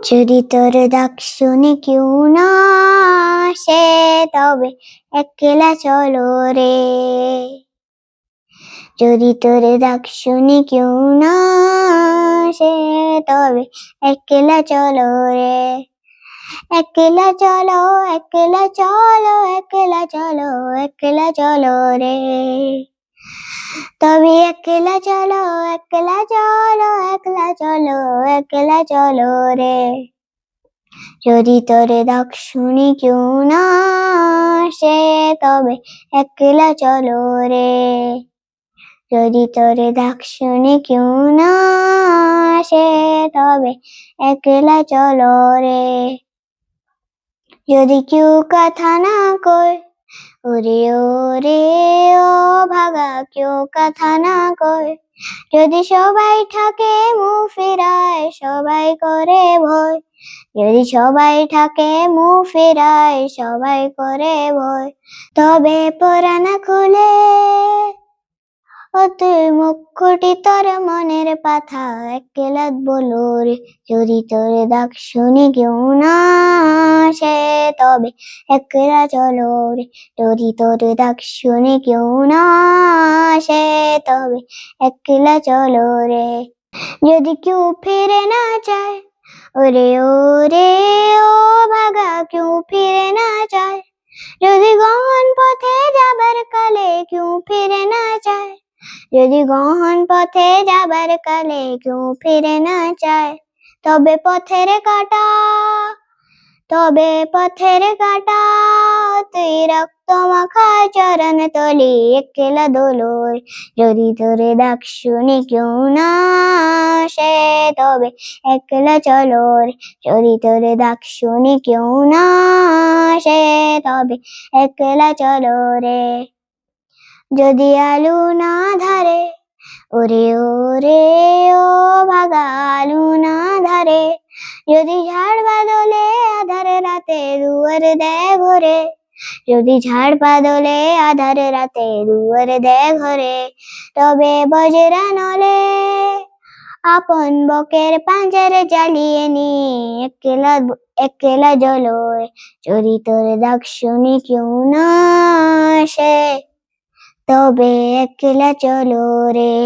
যদি তোর ডাক শুনি কেউ না আসে, তবে একলা চলো রে। যদি তোর ডাক শুনি কেউ না আসে, তবে একলা চলো রে। একলা চলো, একলা চলো, একলা চলো, একলা চলো রে। তবে একলা চলো, একলা চলো, একলা চলো, একলা চলো রে। যদি তোর ডাক শুনি কেউ না আসে, তবে একলা চলো রে। যদি তোর ডাক শুনি কেউ না আসে, তবে একলা চলো রে। যদি কেউ কথা না কয়, ওরে ওরে ও ভাগা, কেউ কথা না কয়। যদি সবাই থাকে মুখ ফিরায়, সবাই করে ভয়। যদি সবাই থাকে মুখ ফিরায়, সবাই করে ভয়। তবে পরাণ খুলে ও তুই মুখটি তোর মনের পাথা একলা বলো রে। যদি তোর ডাক শুনি কেউ না আসে, তবে একলা চলো রে। যদি তোর ডাক শুনি কেউ না আসে, তবে একলা চলো রে। যদি কেউ ফিরে না চায়, ওরে ওরে ও ভাগা, কেউ ফিরে না চায়। যদি গহন পথে যাবার কালে কেউ ফিরে না চায়, যদি গহন পথে যাবার কালে কেউ ফিরে না চায়, তবে পথের কাঁটা, তবে পথের কাঁটা তুই রক্ত মাখা চরণ তলি একলা দোলো। যদি তোর ডাক শুনি কেউ না আসে, তবে একলা চলো রে। যদি তোর ডাক শুনি কেউ না আসে, তবে একলা চলো রে। যদি আলু না ধরে, ওরে ওরে ও ভাগা, আলু না ধরে। যদি ঝাড় বাদলে আধার রাতে দুয়ার দেয় ঘরে, যদি ঝাড় বাদলে আধার রাতে দুয়ার দেয় ঘরে, তবে বজরা নলে আপন বকের পাঞ্জার জ্বালিয়ে নি একলা একলা জ্বলো। যদি তোর ডাক শুনি কেউ না আসে, তবে একলা চলো রে।